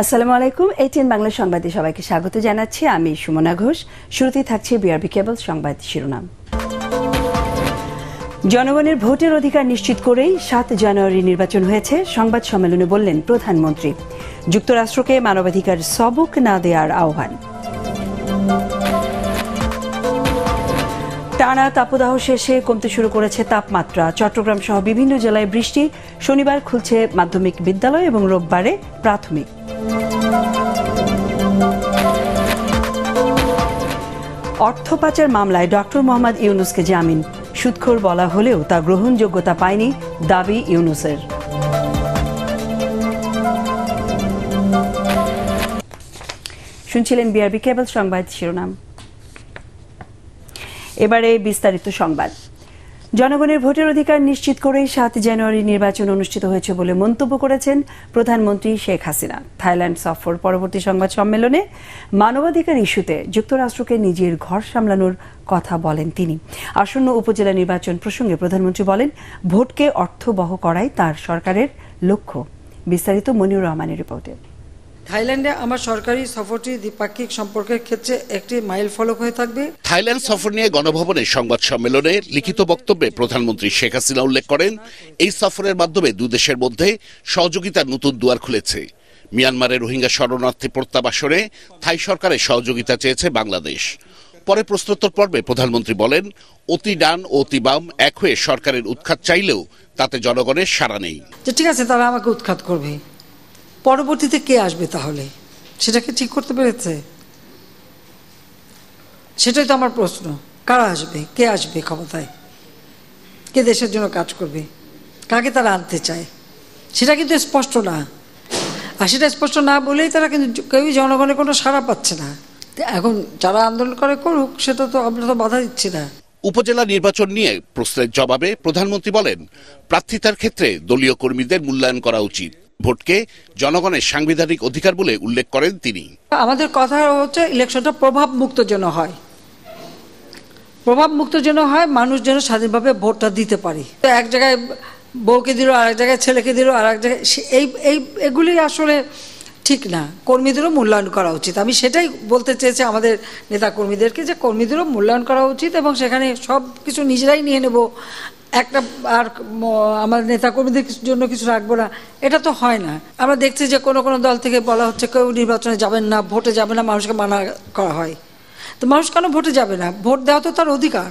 আসসালামু আলাইকুম। এটিএন বাংলা সংবাদে সবাইকে স্বাগত জানাচ্ছি। আমি সুমনা ঘোষ। শুরুতেই থাকছে বিআরবি কেবল সংবাদ শিরোনাম। জনগণের ভোটের অধিকার নিশ্চিত করেই ৭ জানুয়ারি নির্বাচন হয়েছে, সংবাদ সম্মেলনে বললেন প্রধানমন্ত্রী। যুক্তরাষ্ট্রকে মানবাধিকার সবক না দেওয়ার আহ্বান। টানা তাপদাহ শেষে কমতে শুরু করেছে তাপমাত্রা। চট্টগ্রাম সহ বিভিন্ন জেলায় বৃষ্টি। শনিবার খুলছে মাধ্যমিক বিদ্যালয় এবং রোববারে প্রাথমিক। অর্থ পাচার মামলায় ডক্টর মোহাম্মদ ইউনূসকে জামিন। সুদখোর বলা হলেও তা গ্রহণযোগ্যতা পায়নি, দাবি ইউনূসের। শুনছিলেন বিআরবি কেবল সংবাদ শিরোনাম। এবারে বিস্তারিত সংবাদ। জনগণের ভোটের অধিকার নিশ্চিত করেই ৭ জানুয়ারি নির্বাচন অনুষ্ঠিত হয়েছে বলে মন্তব্য করেছেন প্রধানমন্ত্রী শেখ হাসিনা। থাইল্যান্ড সফর পরবর্তী সংবাদ সম্মেলনে মানবাধিকার ইস্যুতে যুক্তরাষ্ট্রকে নিজের ঘর সামলানোর কথা বলেন তিনি। আসন্ন উপজেলা নির্বাচন প্রসঙ্গে প্রধানমন্ত্রী বলেন, ভোটকে অর্থবহ করাই তার সরকারের লক্ষ্য। বিস্তারিত মনিউর রহমানের রিপোর্টে। থাইল্যান্ডে আমার সরকারি সফরটি দ্বিপাক্ষিক সম্পর্কের ক্ষেত্রে একটি মাইল ফলক হয়ে থাকবে। থাইল্যান্ড সফর নিয়ে গণভবনের সংবাদ সম্মেলনে লিখিত বক্তব্যে প্রধানমন্ত্রী শেখ হাসিনা উল্লেখ করেন, এই সফরের মাধ্যমে দুই দেশের মধ্যে সহযোগিতার নতুন দুয়ার খুলেছে। মিয়ানমারের রোহিঙ্গা শরণার্থী প্রত্যাবাসনে থাই সরকারের সহযোগিতা চেয়েছে বাংলাদেশ। পরে প্রশ্নোত্তর পর্বে প্রধানমন্ত্রী বলেন, অতি ডান ও অতি বাম এক হয়ে সরকারের উৎখাত চাইলেও তাতে জনগণের সাড়া নেই। ঠিক আছে, তারা আমাকে উৎখাত করবে, পরবর্তীতে কে আসবে তাহলে? সেটাকে ঠিক করতে পেরেছে? সেটাই তো আমার প্রশ্ন। কারা আসবে, কে আসবে ক্ষমতায়, কে দেশের জন্য কাজ করবে, কাকে তারা আনতে চায়, সেটা কিন্তু স্পষ্ট না। আর সেটা স্পষ্ট না বলেই তারা কিন্তু কেউই জনগণের কোনো সাড়া পাচ্ছে না। এখন যারা আন্দোলন করে করুক, সেটা তো আমরা তো বাধা দিচ্ছি না। উপজেলা নির্বাচন নিয়ে প্রশ্নের জবাবে প্রধানমন্ত্রী বলেন, প্রার্থিতার ক্ষেত্রে দলীয় কর্মীদের মূল্যায়ন করা উচিত। ভোটকে জনগণের সাংবিধানিক অধিকার বলে উল্লেখ করেন তিনি। আমাদের কথা হচ্ছে ইলেকশনটা প্রভাব মুক্ত যেন হয়, প্রভাব মুক্ত যেন হয়, মানুষ যেন স্বাধীনভাবে ভোটটা দিতে পারে। এক জায়গায় বউকে দিল, আর এক জায়গায় ছেলেকে দিল, আর এক জায়গায় এগুলি আসলে ঠিক না। কর্মীদেরও মূল্যায়ন করা উচিত। আমি সেটাই বলতে চেয়েছি আমাদের নেতা কর্মীদেরকে, যে কর্মীদেরও মূল্যায়ন করা উচিত এবং সেখানে সব কিছু নিজেরাই নিয়ে নেব, একটা আর আমাদের নেতাকর্মীদের জন্য কিছু রাখবো না, এটা তো হয় না। আমরা দেখছি যে কোনো কোনো দল থেকে বলা হচ্ছে কেউ নির্বাচনে যাবেন না, ভোটে যাবে না, মানুষকে মানা করা হয়। তো মানুষ কেন ভোটে যাবে না? ভোট দেওয়া তো তার অধিকার।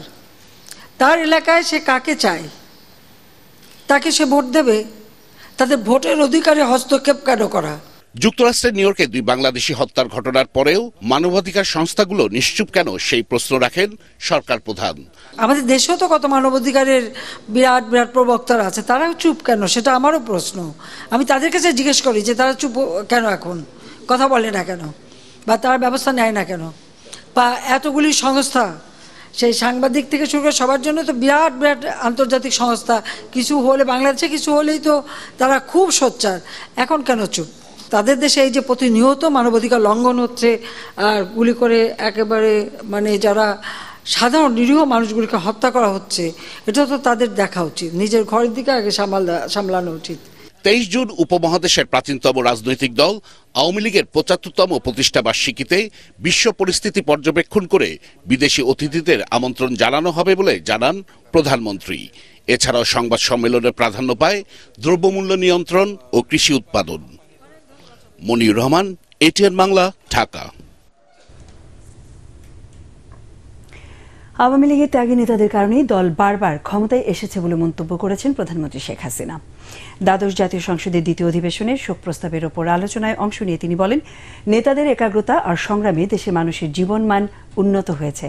তার এলাকায় সে কাকে চায় তাকে সে ভোট দেবে। তাদের ভোটের অধিকারে হস্তক্ষেপ কেন করা? যুক্তরাষ্ট্রের নিউ ইয়র্কে 2 বাংলাদেশি হত্যার ঘটনার পরেও মানবাধিকার সংস্থাগুলো নিশ্চুপ কেন, সেই প্রশ্ন রাখেন সরকার প্রধান। আমাদের দেশেও তো কত মানবাধিকারের বিরাট বিরাট প্রবক্তারা আছে, তারাও চুপ কেন? সেটা আমারও প্রশ্ন। আমি তাদের কাছে জিজ্ঞেস করি যে তারা চুপ কেন, এখন কথা বলে না কেন, বা তারা ব্যবস্থা নেয় না কেন? বা এতগুলি সংস্থা, সেই সাংবাদিক থেকে শুরু করে সবার জন্য তো বিরাট বিরাট আন্তর্জাতিক সংস্থা, কিছু হলে বাংলাদেশে কিছু হলেই তো তারা খুব সোচ্চার, এখন কেন চুপ? তাদের দেশে এই যে প্রতিনিয়ত মানবাধিকার লঙ্ঘন হচ্ছে, আর গুলি করে একেবারে যারা সাধারণ নিরীহ মানুষগুলিকে হত্যা করা হচ্ছে, এটা তো তাদের দেখা উচিত। নিজের ঘরের দিকে আগে সামলানো উচিত। 23 জুন উপমহাদেশের প্রাচীনতম রাজনৈতিক দল আওয়ামী লীগের 75তম প্রতিষ্ঠা বার্ষিকীতে বিশ্ব পরিস্থিতি পর্যবেক্ষণ করে বিদেশি অতিথিদের আমন্ত্রণ জানানো হবে বলে জানান প্রধানমন্ত্রী। এছাড়াও সংবাদ সম্মেলনে প্রাধান্য পায় দ্রব্যমূল্য নিয়ন্ত্রণ ও কৃষি উৎপাদন। মনিউর রহমান, এটিএন বাংলা, ঢাকা। আওয়ামী লীগের ত্যাগী নেতাদের কারণেই দল বারবার ক্ষমতায় এসেছে বলে মন্তব্য করেছেন প্রধানমন্ত্রী শেখ হাসিনা। দ্বাদশ জাতীয় সংসদের দ্বিতীয় অধিবেশনে শোক প্রস্তাবের ওপর আলোচনায় অংশ নিয়ে তিনি বলেন, নেতাদের একাগ্রতা আর সংগ্রামে দেশের মানুষের জীবনমান উন্নত হয়েছে।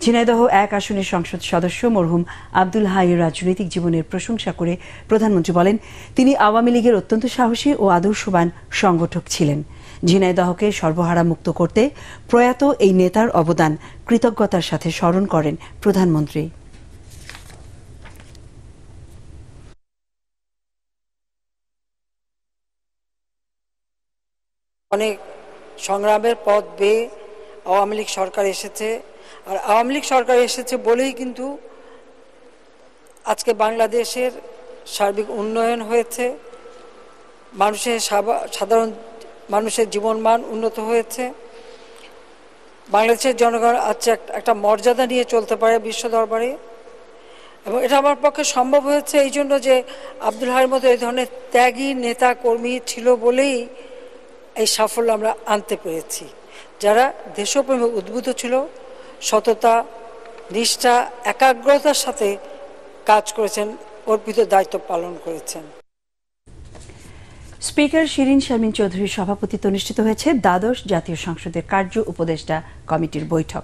ঝিনাইদহ 1 আসনের সংসদ সদস্য মরহুম আব্দুল হাইয়ের রাজনৈতিক জীবনের প্রশংসা করে প্রধানমন্ত্রী বলেন, তিনি আওয়ামী লীগের অত্যন্ত সাহসী ও আদর্শবান সংগঠক ছিলেন। ঝিনাইদহকে সর্বহারা মুক্ত করতে প্রয়াত এই নেতার অবদান কৃতজ্ঞতার সাথে স্মরণ করেন প্রধানমন্ত্রী। অনেক সংগ্রামের পথ বেয়ে আওয়ামী লীগ সরকার এসেছে, আর আওয়ামী লীগ সরকার এসেছে বলেই কিন্তু আজকে বাংলাদেশের সার্বিক উন্নয়ন হয়েছে। মানুষের সাধারণ মানুষের জীবনমান উন্নত হয়েছে, বাংলাদেশের জনগণ আজকে একটা মর্যাদা নিয়ে চলতে পারে বিশ্ব দরবারে। এবং এটা আমার পক্ষে সম্ভব হয়েছে এই জন্য যে আব্দুল হাইয়ের মতো এই ধরনের ত্যাগী নেতা কর্মী ছিল বলেই এই সাফল্য আমরা আনতে পেরেছি, যারা দেশপ্রেমে উদ্বুদ্ধ ছিল, সততা, নিষ্ঠা, একাগ্রতার সাথে কাজ করেছেন, অর্পিত দায়িত্ব পালন করেছেন। স্পিকার শিরিন শারমিন চৌধুরীর সভাপতিত্বে অনুষ্ঠিত হয়েছে দ্বাদশ জাতীয় সংসদের কার্য উপদেষ্টা কমিটির বৈঠক।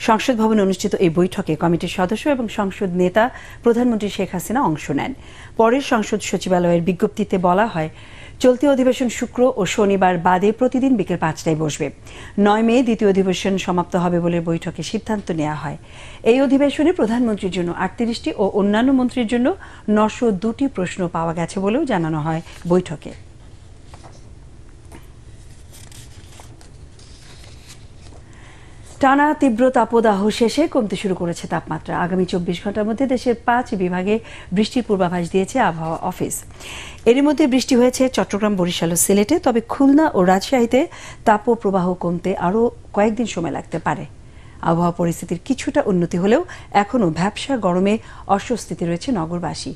সংসদ ভবনে অনুষ্ঠিত এই বৈঠকে কমিটির সদস্য এবং সংসদ নেতা প্রধানমন্ত্রী শেখ হাসিনা অংশ নেন। পরের সংসদ সচিবালয়ের বিজ্ঞপ্তিতে বলা হয়, চলতি অধিবেশন শুক্র ও শনিবার বাদে প্রতিদিন বিকেল 5টায় বসবে। 9 মে দ্বিতীয় অধিবেশন সমাপ্ত হবে বলে বৈঠকে সিদ্ধান্ত নেওয়া হয়। এই অধিবেশনে প্রধানমন্ত্রীর জন্য 38টি ও অন্যান্য মন্ত্রীর জন্য 902টি প্রশ্ন পাওয়া গেছে বলেও জানানো হয় বৈঠকে। টানা তীব্র তাপদাহ শেষে কমতে শুরু করেছে তাপমাত্রা। আগামী 24 ঘন্টার মধ্যে দেশের 5 বিভাগে বৃষ্টির পূর্বাভাস দিয়েছে আবহাওয়া অফিস। এরই মধ্যে বৃষ্টি হয়েছে চট্টগ্রাম, বরিশাল ও সিলেটে। তবে খুলনা ও রাজশাহীতে তাপপ্রবাহ কমতে আরও কয়েকদিন সময় লাগতে পারে। আবহাওয়া পরিস্থিতির কিছুটা উন্নতি হলেও এখনও ভ্যাপসা গরমে অস্বস্তিতে রয়েছে নগরবাসী।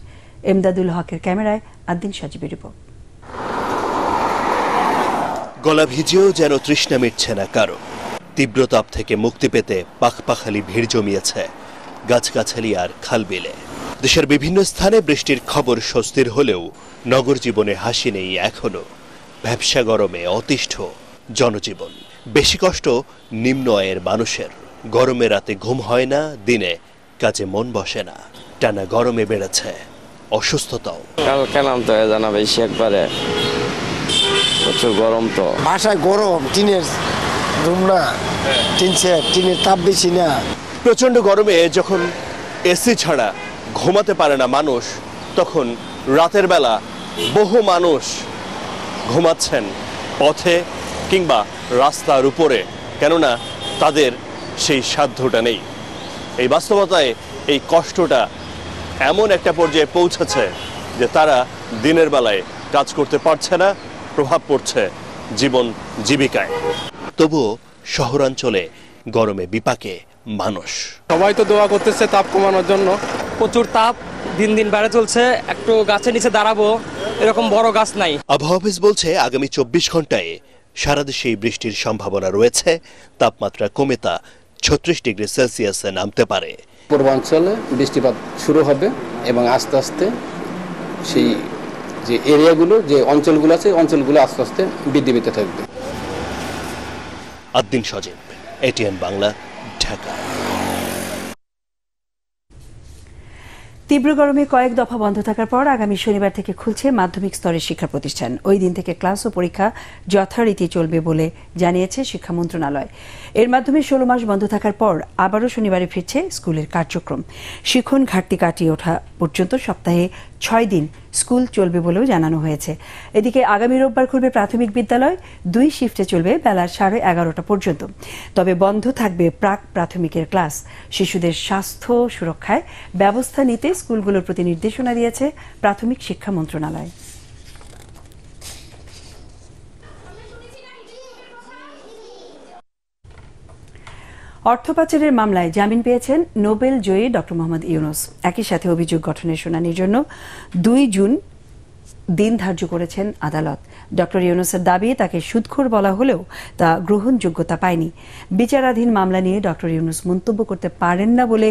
এমদাদুল হকের ক্যামেরায় আদ্দিন সাজিবের রিপোর্ট। গলা ভিজেও যেন তৃষ্ণা মিটছে না কারো। তীব্র তাপ থেকে মুক্তি পেতে পাখপাখালি ভিড় জমিয়েছে গাছগাছালি আর খালবিলে। দেশের বিভিন্ন স্থানে বৃষ্টির খবর স্বস্তির হলেও নগর জীবনে হাসি নেই এখনো। ভ্যাপসা গরমে অতিষ্ঠ জনজীবন। বেশি কষ্ট নিম্ন আয়ের মানুষের। গরমে রাতে ঘুম হয় না, দিনে কাজে মন বসে না। টানা গরমে বেড়েছে অসুস্থতাও। কালকে নামতে হয়ে জানা বেশি একবারে প্রচুর গরম। তো বাসায় গরম, টিনের রুম না, টিনের তাপ বেশি না। প্রচন্ড গরমে যখন এসি ছাড়া ঘুমাতে পারে না মানুষ, তখন রাতের বেলা বহু মানুষ ঘুমাচ্ছেন পথে কিংবা রাস্তার উপরে, কেননা তাদের সেই সাধ্যটা নেই। এই বাস্তবতায় এই কষ্টটা এমন একটা পর্যায়ে পৌঁছেছে যে তারা দিনের বেলায় কাজ করতে পারছে না, প্রভাব পড়ছে জীবন জীবিকায়। তবুও শহরাঞ্চলে গরমে বিপাকে মানুষ। সবাই তো দোয়া করতেছে তাপ কমানোর জন্য। প্রচুর তাপ দিন দিন বেড়ে চলছে। একটু গাছের নিচে দাঁড়াবো, এরকম বড় গাছ নাই। আবহাওয়া অফিস বলছে আগামী 24 ঘন্টায় সারা দেশেই বৃষ্টির সম্ভাবনা রয়েছে। তাপমাত্রা কমে তা 36 ডিগ্রি সেলসিয়াসে নামতে পারে। পূর্বাঞ্চলে বৃষ্টিপাত শুরু হবে এবং আস্তে আস্তে সেই যে এরিয়াগুলো, যে অঞ্চলগুলো আছে, অঞ্চলগুলো আস্তে আস্তে বৃদ্ধি পেতে থাকবে। আদ্দিন সজীব, এটিএন বাংলা, ঢাকা। তীব্র গরমে কয়েক দফা বন্ধ থাকার পর আগামী শনিবার থেকে খুলছে মাধ্যমিক স্তরের শিক্ষা প্রতিষ্ঠান। ওই দিন থেকে ক্লাস ও পরীক্ষা যথারীতি চলবে বলে জানিয়েছে শিক্ষা মন্ত্রণালয়। এর মাধ্যমে 16 মাস বন্ধ থাকার পর আবারও শনিবারে ফিরছে স্কুলের কার্যক্রম। শিক্ষণ ঘাটতি কাটিয়ে ওঠা পর্যন্ত সপ্তাহে 6 দিন স্কুল চলবে বলেও জানানো হয়েছে। এদিকে আগামী রোববার খুলবে প্রাথমিক বিদ্যালয়। 2 শিফটে চলবে বেলা 11:30 পর্যন্ত। তবে বন্ধ থাকবে প্রাক প্রাথমিকের ক্লাস। শিশুদের স্বাস্থ্য সুরক্ষায় ব্যবস্থা নিতে স্কুলগুলোর প্রতি নির্দেশনা দিয়েছে প্রাথমিক শিক্ষা মন্ত্রণালয়। অর্থ পাচারের মামলায় জামিন পেয়েছেন নোবেল জয়ী ডক্টর মোহাম্মদ ইউনূস। একই সাথে অভিযোগ গঠনের শুনানির জন্য 2 জুন দিন ধার্য করেছেন আদালত। ডক্টর ইউনূসের দাবি তাকে সুদখোর বলা হলেও তা গ্রহণযোগ্যতা পায়নি। বিচারাধীন মামলা নিয়ে ডক্টর ইউনূস মন্তব্য করতে পারেন না বলে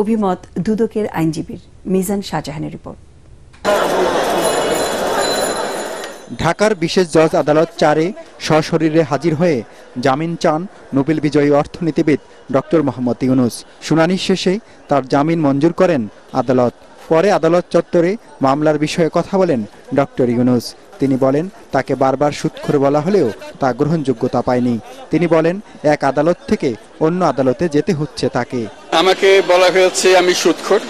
অভিমত দুদকের আইনজীবীর। মিজান শাহজাহানের রিপোর্ট। ঢাকার বিশেষ জজ আদালত 4-এ সশরীরে হাজির হয়ে জামিন চান নোবেল বিজয়ী অর্থনীতিবিদ ডক্টর মোহাম্মদ ইউনূস। শুনানি শেষে তার জামিন মঞ্জুর করেন আদালত। পরে আদালত চত্বরে মামলার বিষয়ে কথা বলেন ডক্টর ইউনূস। তিনি বলেন তাকে বারবার সুদখোর বলা হলেও তা গ্রহণযোগ্যতা পায়নি। তিনি বলেন এক আদালত থেকে অন্য আদালতে যেতে হচ্ছে তাকে। আমাকে বলা হয়েছে আমি সুদখোর,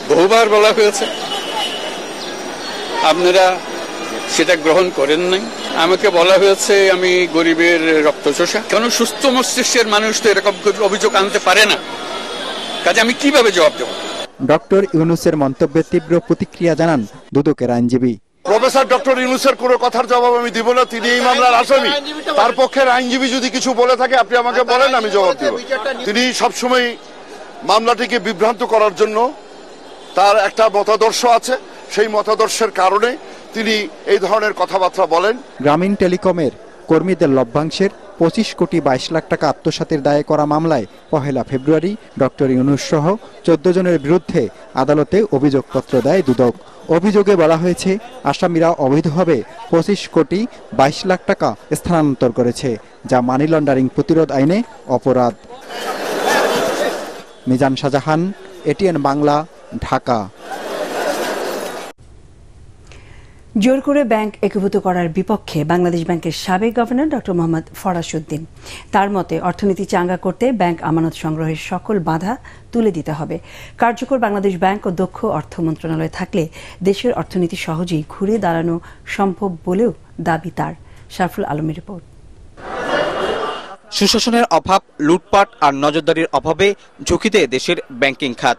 বহুবার বলা হয়েছে, আপনারা সেটা গ্রহণ করেন নাই। আমাকে বলা হয়েছে আমি গরিবের রক্তচোষা। কেন সুস্থ মস্তিষ্কের মানুষ তো এরকম অভিযোগ আনতে পারে না, কাজে আমি কিভাবে জবাব দেব? ডক্টর ইউনূসের মন্তব্যে তীব্র প্রতিক্রিয়া জানান দুদকের আইনজীবী। প্রফেসর ডক্টর ইউনূসের কোনো কথার জবাব আমি দিব না, তিনি এই মামলার আসামি। তার পক্ষের আইনজীবী যদি কিছু বলে থাকে আপনি আমাকে বলেন, আমি জবাব দেব। তিনি সবসময় মামলাটিকে বিভ্রান্ত করার জন্য তার একটা মতাদর্শ আছে, সেই মতাদর্শের কারণে তিনি এই ধরনের কথাবার্তা বলেন। গ্রামীণ টেলিকমের কর্মীদের লভ্যাংশের 25 কোটি 22 লাখ টাকা আত্মসাতের দায়ে করা মামলায় 1 ফেব্রুয়ারি ডক্টর ইউনূস সহ 14 জনের বিরুদ্ধে আদালতে অভিযোগপত্র দেয় দুদক। অভিযোগে বলা হয়েছে আসামিরা অবৈধভাবে 25 কোটি 22 লাখ টাকা স্থানান্তর করেছে, যা মানি লন্ডারিং প্রতিরোধ আইনে অপরাধ। মিজান শাহজাহান, এটিএন বাংলা, ঢাকা। জোর করে ব্যাংক একীভূত করার বিপক্ষে বাংলাদেশ ব্যাংকের সাবেক গভর্নর ডক্টর মোহাম্মদ ফরাসউদ্দিন। তার মতে অর্থনীতি চাঙ্গা করতে ব্যাংক আমানত সংগ্রহের সকল বাধা তুলে দিতে হবে। কার্যকর বাংলাদেশ ব্যাংক ও দক্ষ অর্থ মন্ত্রণালয় থাকলে দেশের অর্থনীতি সহজেই ঘুরে দাঁড়ানো সম্ভব বলেও দাবি তার। শারফুল আলমের রিপোর্ট। সুশাসনের অভাব, লুটপাট আর নজরদারির অভাবে ঝুঁকিতে দেশের ব্যাংকিং খাত।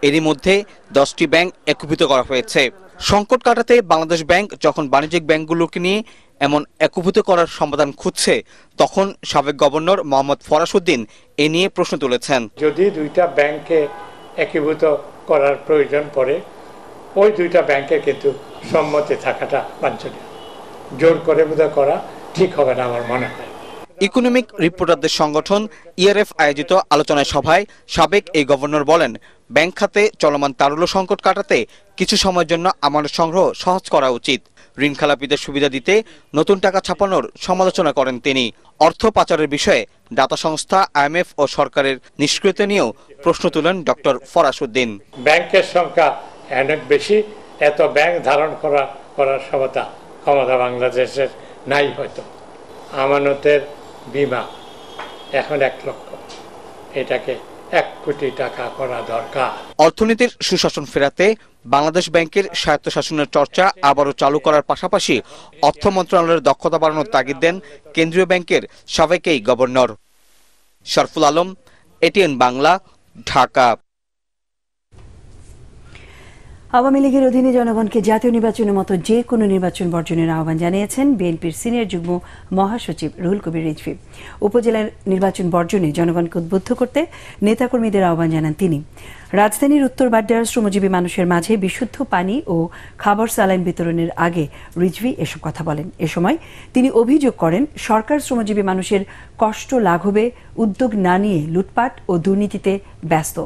এরই মধ্যে 10টি ব্যাংক একীভূত করা হয়েছে। সংকট কাটাতে বাংলাদেশ ব্যাংক যখন বাণিজ্যিক ব্যাংকগুলোকে নিয়ে এমন একীভূত করার সমাধান খুঁজছে, তখন সাবেক গভর্নর মোহাম্মদ ফরাসউদ্দিন এ নিয়ে প্রশ্ন তুলেছেন। যদি দুইটা ব্যাংকে একীভূত করার প্রয়োজন পড়ে, ওই দুইটা ব্যাংকে কিন্তু সম্মতি থাকাটা বাঞ্ছনীয়। জোর করে বোধহয় করা ঠিক হবে না আমার মনে হয়। ইকোনমিক রিপোর্টারদের সংগঠন ইআরএফ আয়োজিত আলোচনা সভায় সাবেক এই গভর্নর বলেন, ব্যাংক খাতে চলমান তারল্য সংকট কাটাতে কিছু সময়ের জন্য আমানত সংগ্রহ সহজ করা উচিত। ঋণ খেলাপিদের সুবিধা দিতে নতুন টাকা ছাপানোর সমালোচনা করেন তিনি। অর্থ পাচারের বিষয়ে দাতা সংস্থা আইএমএফ ও সরকারের নিষ্ক্রিয়তা নিয়েও প্রশ্ন তুলেন ডক্টর ফরাসউদ্দিন। ব্যাংকের সংখ্যা অনেক বেশি, এত ব্যাংক ধারণ করার ক্ষমতা বাংলাদেশের নাই। হয়তো আমানতের বীমা এখন 1 লক্ষ, এটাকে 1 কোটি টাকা করা দরকার। অর্থনীতির সুশাসন ফেরাতে বাংলাদেশ ব্যাংকের স্বায়ত্তশাসনের চর্চা আবারও চালু করার পাশাপাশি অর্থ মন্ত্রণালয়ের দক্ষতা বাড়ানোর তাগিদ দেন কেন্দ্রীয় ব্যাংকের সাবেক এই গভর্নর। শারফুল আলম, এটিএন বাংলা, ঢাকা। আওয়ামী লীগের অধীনে জনগণকে জাতীয় নির্বাচনের মতো যে কোনো নির্বাচন বর্জনের আহ্বান জানিয়েছেন বিএনপির সিনিয়র যুগ্ম মহাসচিব রুহুল কবির রিজভী। উপজেলার নির্বাচন বর্জনে জনগণকে উদ্বুদ্ধ করতে নেতাকর্মীদের আহ্বান জানান তিনি। রাজধানীর উত্তর বাড্ডার শ্রমজীবী মানুষের মাঝে বিশুদ্ধ পানি ও খাবার স্যালাইন বিতরণের আগে রিজভী এসব কথা বলেন। এ সময় তিনি অভিযোগ করেন, সরকার শ্রমজীবী মানুষের কষ্ট লাঘবে উদ্যোগ না নিয়ে লুটপাট ও দুর্নীতিতে ব্যস্ত।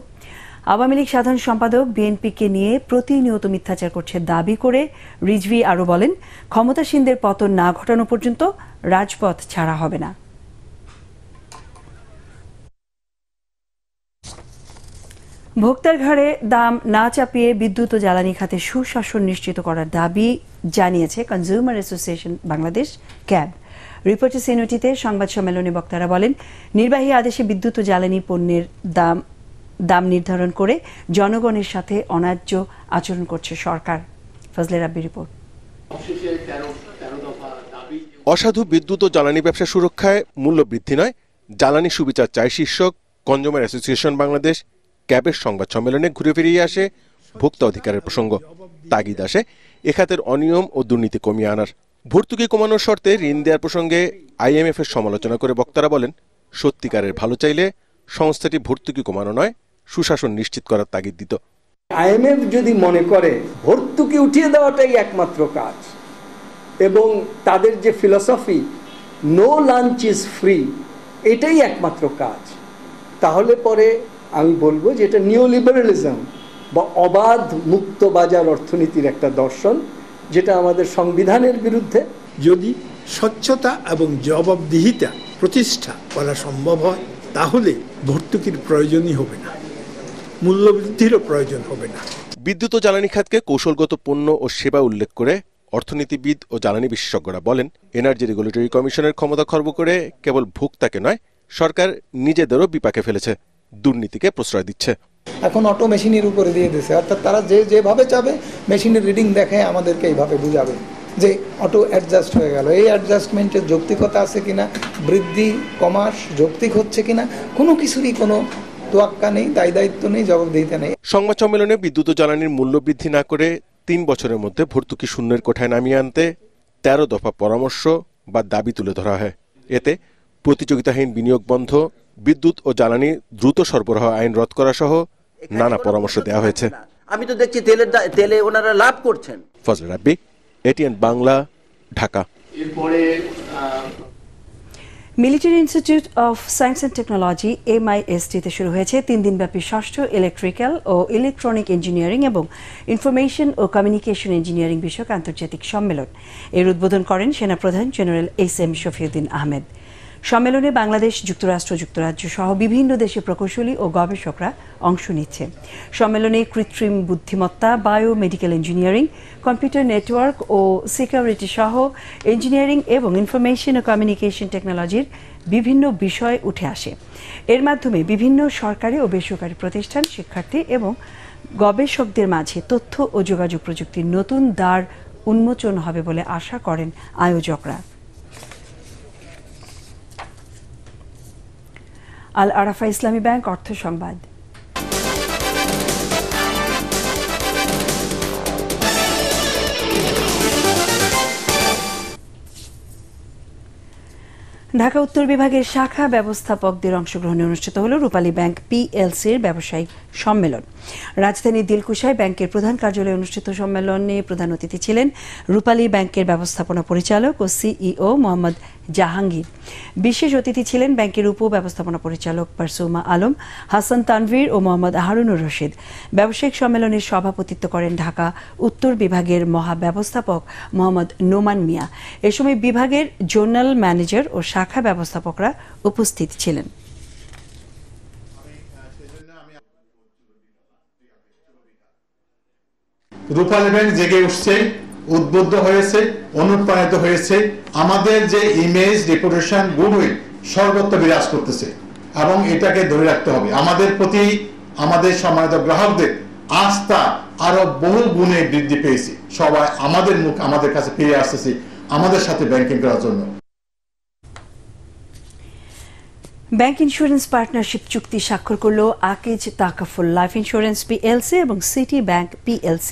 আওয়ামী লীগ সাধারণ সম্পাদক বিএনপিকে নিয়ে প্রতিনিয়ত মিথ্যাচার করছে দাবি করে রিজভী আরও বলেন, ক্ষমতাসীনদের পতন না ঘটানো পর্যন্ত রাজপথ ছাড়া হবে না। ভোক্তার ঘাড়ে দাম না চাপিয়ে বিদ্যুৎ ও জ্বালানি খাতে সুশাসন নিশ্চিত করার দাবি জানিয়েছে consumer association Bangladesh, CAB. Reporter সিনোটিতে সংবাদ সম্মেলনে বক্তারা বলেন, নির্বাহী আদেশে বিদ্যুৎ ও জ্বালানি পণ্যের দাম নির্ধারণ করে জনগণের সাথে অন্যায্য আচরণ করছে সরকার। ফজলে রাব্বি রিপোর্ট। অসাধু বিদ্যুৎ ও জ্বালানি ব্যবসা সুরক্ষায় মূল্য বৃদ্ধি নয়, জ্বালানি সুবিচার চাই শীর্ষক কনজিউমার অ্যাসোসিয়েশন বাংলাদেশ ক্যাবের সংবাদ সম্মেলনে ঘুরে ফিরিয়ে আসে ভোক্তা অধিকারের প্রসঙ্গ। তাগিদ আসে এ খাতের অনিয়ম ও দুর্নীতি কমিয়ে আনার। ভর্তুকি কমানোর শর্তে ঋণ দেওয়ার প্রসঙ্গে আইএমএফ এর সমালোচনা করে বক্তারা বলেন, সত্যিকারের ভালো চাইলে সংস্থাটি ভর্তুকি কমানো নয়, সুশাসন নিশ্চিত করার তাগিদ দিত। আইএমএফ যদি মনে করে ভর্তুকি উঠিয়ে দেওয়াটাই একমাত্র কাজ এবং তাদের যে philosophy no lunch is free, এটাই একমাত্র কাজ, তাহলে পরে আমি বলবো যে এটা নিওলিবারালিজম বা অবাধ মুক্ত বাজার অর্থনীতির একটা দর্শন, যেটা আমাদের সংবিধানের বিরুদ্ধে। যদি স্বচ্ছতা এবং জবাবদিহিতা প্রতিষ্ঠা করা সম্ভব হয়, তাহলে ভর্তুকির প্রয়োজনই হবে না, মূল্যবৃদ্ধিরও প্রয়োজন হবে না। বিদ্যুৎ ও জ্বালানি খাতকে কৌশলগত পণ্য ও সেবা উল্লেখ করে অর্থনীতিবিদ ও জ্বালানি বিশেষজ্ঞরা বলেন, এনার্জি রেগুলেটরি কমিশনের ক্ষমতা খর্ব করে কেবল ভোক্তাকে নয়, সরকার নিজেদেরও বিপাকে ফেলেছে, দুর্নীতিকে প্রশ্রয় দিচ্ছে। এখন অটো মেশিনের উপরে দিয়ে দিয়েছে, অর্থাৎ তারা যেভাবে চাবে মেশিনের রিডিং দেখে আমাদেরকে এইভাবে বুঝাবে যে অটো অ্যাডজাস্ট হয়ে গেল। এই অ্যাডজাস্টমেন্টের যৌক্তিকতা আছে কিনা, বৃদ্ধি কমাস যৌক্তিক হচ্ছে কিনা, কোনো কিছুরই কোনো তোয়াক্কা নেই, দায়িত্ব নেই, জবাবদিহিতা নেই। সংবাদ সম্মেলনে বিদ্যুৎ ও জ্বালানির মূল্য বৃদ্ধি না করে 3 বছরের মধ্যে ভর্তুকি শূন্যের কোঠায় নামিয়ে আনতে 13 দফা পরামর্শ বা দাবি তুলে ধরা হয়। এতে প্রতিযোগিতাহীন বিনিয়োগ বন্ধ, বিদ্যুৎ ও জ্বালানি দ্রুত সরবরাহ আইন রদ করা সহ নানা পরামর্শ দেওয়া হয়েছে। আমি তো দেখছি তেলে ওনারা লাভ করছেন। Fazal Rabbi, ATN Bangla, Dhaka. Military institute of science and technology MIST-তে শুরু হয়েছে 3 দিনব্যাপী ষষ্ঠ ইলেকট্রিক্যাল ও ইলেকট্রনিক ইঞ্জিনিয়ারিং এবং ইনফরমেশন ও কমিউনিকেশন ইঞ্জিনিয়ারিং বিষয়ক আন্তর্জাতিক সম্মেলন। এর উদ্বোধন করেন সেনাপ্রধান জেনারেল SM শফিউদ্দিন আহমেদ। সম্মেলনে বাংলাদেশ, যুক্তরাষ্ট্র, যুক্তরাজ্য সহ বিভিন্ন দেশের প্রকৌশলী ও গবেষকরা অংশ নিচ্ছে। সম্মেলনে কৃত্রিম বুদ্ধিমত্তা, বায়োমেডিক্যাল ইঞ্জিনিয়ারিং, কম্পিউটার নেটওয়ার্ক ও সিকিউরিটি সহ ইঞ্জিনিয়ারিং এবং ইনফরমেশন ও কমিউনিকেশন টেকনোলজির বিভিন্ন বিষয় উঠে আসে। এর মাধ্যমে বিভিন্ন সরকারি ও বেসরকারি প্রতিষ্ঠান, শিক্ষার্থী এবং গবেষকদের মাঝে তথ্য ও যোগাযোগ প্রযুক্তির নতুন দ্বার উন্মোচন হবে বলে আশা করেন আয়োজকরা। আল আরাফা ইসলামী ব্যাংক অর্থ সংবাদ। ঢাকা উত্তর বিভাগের শাখা ব্যবস্থাপকদের অংশগ্রহণে অনুষ্ঠিত হল রূপালী ব্যাংক PLC-র ব্যবসায়িক সম্মেলন। রাজধানীর দিলকুশায় ব্যাংকের প্রধান কার্যালয়ে অনুষ্ঠিত সম্মেলনে প্রধান অতিথি ছিলেন রূপালী ব্যাংকের ব্যবস্থাপনা পরিচালক ও CEO মোহাম্মদ জাহাঙ্গীর। বিশেষ অতিথি ছিলেন ব্যাংকের উপ ব্যবস্থাপনা পরিচালক পারসুমা আলম, হাসান তানভীর ও মোহাম্মদ হারুনুর রশিদ। ব্যবসায়িক সম্মেলনের সভাপতিত্ব করেন ঢাকা উত্তর বিভাগের মহাব্যবস্থাপক মোহাম্মদ নোমান মিয়া। এ সময় বিভাগের জোনাল ম্যানেজার ও শাখা ব্যবস্থাপকরা উপস্থিত ছিলেন। রূপালী ব্যাংক জেগে উঠছে, উদ্বুদ্ধ হয়েছে, অনুপ্রাণিত হয়েছে। আমাদের যে ইমেজ, রেপুটেশন, গুডউইল সর্বত্র বিরাজ করতেছে এবং এটাকে ধরে রাখতে হবে। আমাদের প্রতি আমাদের সম্মানিত গ্রাহকদের আস্থা আরো বহু গুণে বৃদ্ধি পেয়েছে। সবাই আমাদের মুখ আমাদের কাছে ফিরে আসতেছে আমাদের সাথে ব্যাংকিং করার জন্য। ব্যাংক ইন্স্যুরেন্স পার্টনারশিপ চুক্তি স্বাক্ষর করল Akij Takaful life insurance PLC এবং সিটি ব্যাংক PLC।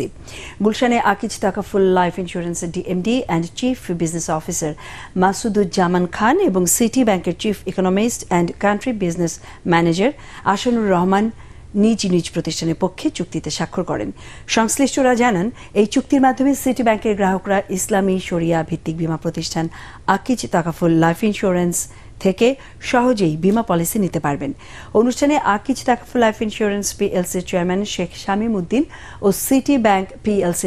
গুলশানে আকিজ তাকাফুল লাইফ ইন্স্যুরেন্সের DMD and chief business officer Masuduzzaman Khan এবং সিটি ব্যাংকের chief economist and country business manager Ahsanur Rahman নিজ নিজ প্রতিষ্ঠানের পক্ষে চুক্তিতে স্বাক্ষর করেন। সংশ্লিষ্টরা জানান, এই চুক্তির মাধ্যমে সিটি ব্যাংকের গ্রাহকরা ইসলামী শরিয়া ভিত্তিক বীমা প্রতিষ্ঠান আকিজ তাকাফুল লাইফ ইন্স্যুরেন্স থেকে সহজেই বীমা পলিসি নিতে পারবেন। অনুষ্ঠানে আকিজ তাকাফুল লাইফ ইন্স্যুরেন্স PLC-র চেয়ারম্যান শেখ শামীম উদ্দিন ও সিটি ব্যাংক PLC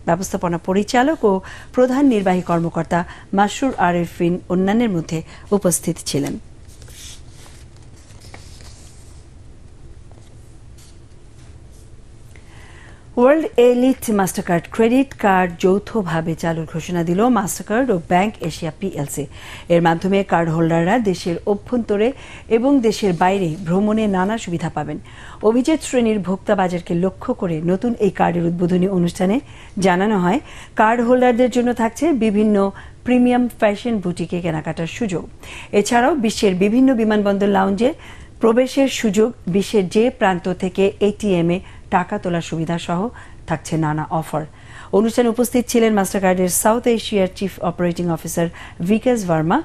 ব্যবস্থাপনা পরিচালক ও প্রধান নির্বাহী কর্মকর্তা মাসরুর আরেফিন অন্যান্যের মধ্যে উপস্থিত ছিলেন। World elite Mastercard credit card যৌথভাবে চালুর ঘোষণা দিল মাস্টারকার্ড ও ব্যাংক এশিয়া PLC। এর মাধ্যমে কার্ড হোল্ডাররা দেশের অভ্যন্তরে এবং দেশের বাইরে ভ্রমণে নানা সুবিধা পাবেন। অভিজাত শ্রেণীর ভোক্তা বাজারকে লক্ষ্য করে নতুন এই কার্ডের উদ্বোধনী অনুষ্ঠানে জানানো হয়, কার্ড হোল্ডারদের জন্য থাকছে বিভিন্ন প্রিমিয়াম ফ্যাশন বুটিকে কেনাকাটার সুযোগ। এছাড়াও বিশ্বের বিভিন্ন বিমানবন্দর লাউঞ্জে প্রবেশের সুযোগ, বিশ্বের যে প্রান্ত থেকে ATM-এ টাকা তোলার সুবিধা সহ থাকছে নানা অফার। অনুষ্ঠানে উপস্থিত ছিলেন মাস্টারকার্ডের সাউথ এশিয়ার চিফ অপারেটিং অফিসার বিকাশ ভার্মা,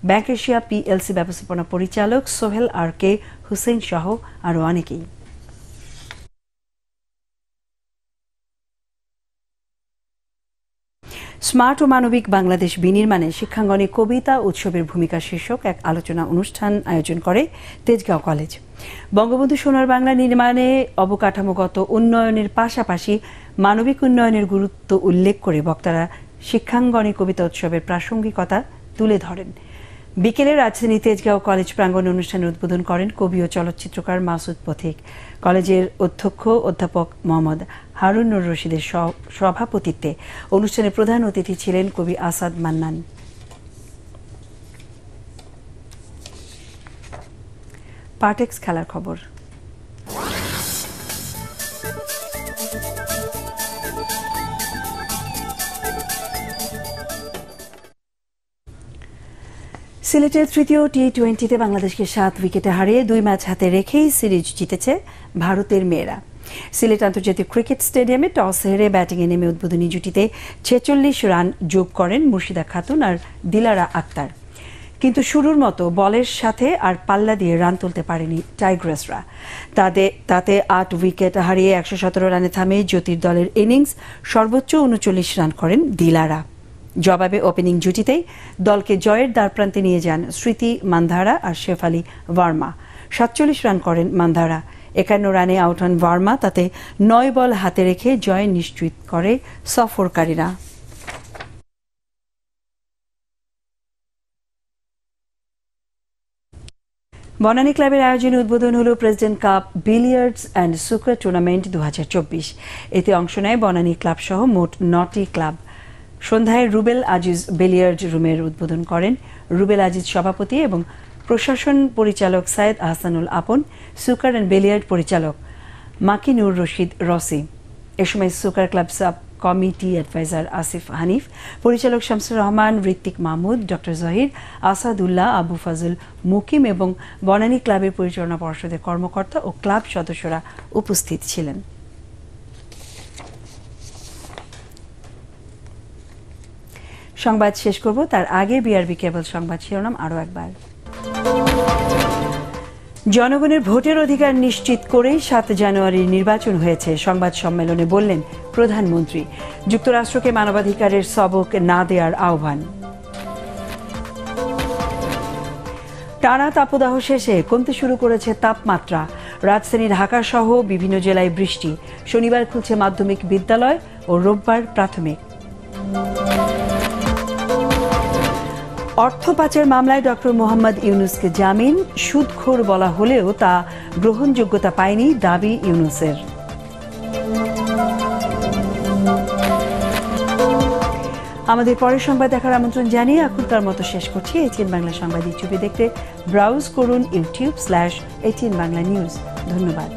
ব্যাংক এশিয়া PLC ব্যবস্থাপনা পরিচালক সোহেল RK হুসেন সহ আরও অনেকেই। স্মার্ট ও মানবিক বাংলাদেশ বিনির্মাণে শিক্ষাঙ্গনে কবিতা উৎসবের ভূমিকা শীর্ষক এক আলোচনা অনুষ্ঠান আয়োজন করে তেজগাঁও কলেজ। বঙ্গবন্ধু সোনার বাংলা নির্মাণে অবকাঠামোগত উন্নয়নের পাশাপাশি মানবিক উন্নয়নের গুরুত্ব উল্লেখ করে বক্তারা শিক্ষাঙ্গনে কবিতা উৎসবের প্রাসঙ্গিকতা তুলে ধরেন। বিকেলে রাজধানী তেজগাঁও কলেজ প্রাঙ্গণে অনুষ্ঠানের উদ্বোধন করেন কবি ও চলচ্চিত্রকার মাসুদ পথিক। কলেজের অধ্যক্ষ অধ্যাপক মোহাম্মদ হারুনুর রশিদের সভাপতিত্বে অনুষ্ঠানে প্রধান অতিথি ছিলেন কবি আসাদ মান্নান। পার্টেক্স খেলার খবর। সিলেটের তৃতীয় T20-তে বাংলাদেশকে 7 উইকেটে হারিয়ে 2 ম্যাচ হাতে রেখেই সিরিজ জিতেছে ভারতের মেয়েরা। সিলেট আন্তর্জাতিক ক্রিকেট স্টেডিয়ামে টস হেরে ব্যাটিংয়ে নেমে উদ্বোধনী জুটিতে 46 রান যোগ করেন মুর্শিদা খাতুন আর দিলারা আক্তার। কিন্তু শুরুর মতো বলের সাথে আর পাল্লা দিয়ে রান তুলতে পারেনি টাইগ্রেসরা। তাতে 8 উইকেট হারিয়ে 117 রানে থামে জ্যোতির দলের ইনিংস। সর্বোচ্চ 39 রান করেন দিলারা। জবাবে ওপেনিং জুটিতেই দলকে জয়ের দ্বারপ্রান্তে নিয়ে যান স্মৃতি মান্ধারা আর শেফালি ভার্মা। 47 রান করেন মান্ধারা। 51 রানে আউট হন ভার্মা। তাতে 9 বল হাতে রেখে জয় নিশ্চিত করে সফরকারীরা। বনানী ক্লাবের আয়োজনে উদ্বোধন হলো president cup billiards and sugar tournament 2024। এতে অংশ নেয় বনানী ক্লাব সহ মোট 9টি ক্লাব। সন্ধ্যায় রুবেল আজিজ বিলিয়ার্ড রুমের উদ্বোধন করেন। রুবেল আজিজ সভাপতি এবং প্রশাসন পরিচালক সাইদ আহসানুল আপন, সুকার অ্যান্ড বিলিয়ার্ড পরিচালক মাকিনুর রশিদ রসি। এ সময় soccer club sub committee adviser Asif Hanif, পরিচালক শামসুর রহমান, ঋত্বিক মাহমুদ, ডক্টর জহির, আসাদুল্লাহ, আবু ফাজল মুকিম এবং বনানী ক্লাবের পরিচালনা পর্ষদের কর্মকর্তা ও ক্লাব সদস্যরা উপস্থিত ছিলেন। সংবাদ শেষ করব তার আগে বিআরবি কেবল সংবাদ শিরোনাম আরও একবার। জনগণের ভোটের অধিকার নিশ্চিত করেই 7 জানুয়ারির নির্বাচন হয়েছে, সংবাদ সম্মেলনে বললেন প্রধানমন্ত্রী। যুক্তরাষ্ট্রকে মানবাধিকারের সবক না দেওয়ার আহ্বান। টানা তাপদাহ শেষে কমতে শুরু করেছে তাপমাত্রা। রাজধানী ঢাকা সহ বিভিন্ন জেলায় বৃষ্টি। শনিবার খুলছে মাধ্যমিক বিদ্যালয় ও রোববার প্রাথমিক। অর্থ পাচার মামলায় ডক্টর মোহাম্মদ ইউনুসকে জামিন। সুদখোর বলা হলেও তা গ্রহণযোগ্যতা পায়নি দাবি ইউনুসের। আমাদের পরের সংবাদ দেখার আমন্ত্রণ জানিয়ে এখনকার মতো শেষ করছি। এটিএন বাংলা সংবাদ ইউটিউবে দেখতে ব্রাউজ করুন youtube/ATN Bangla News। ধন্যবাদ।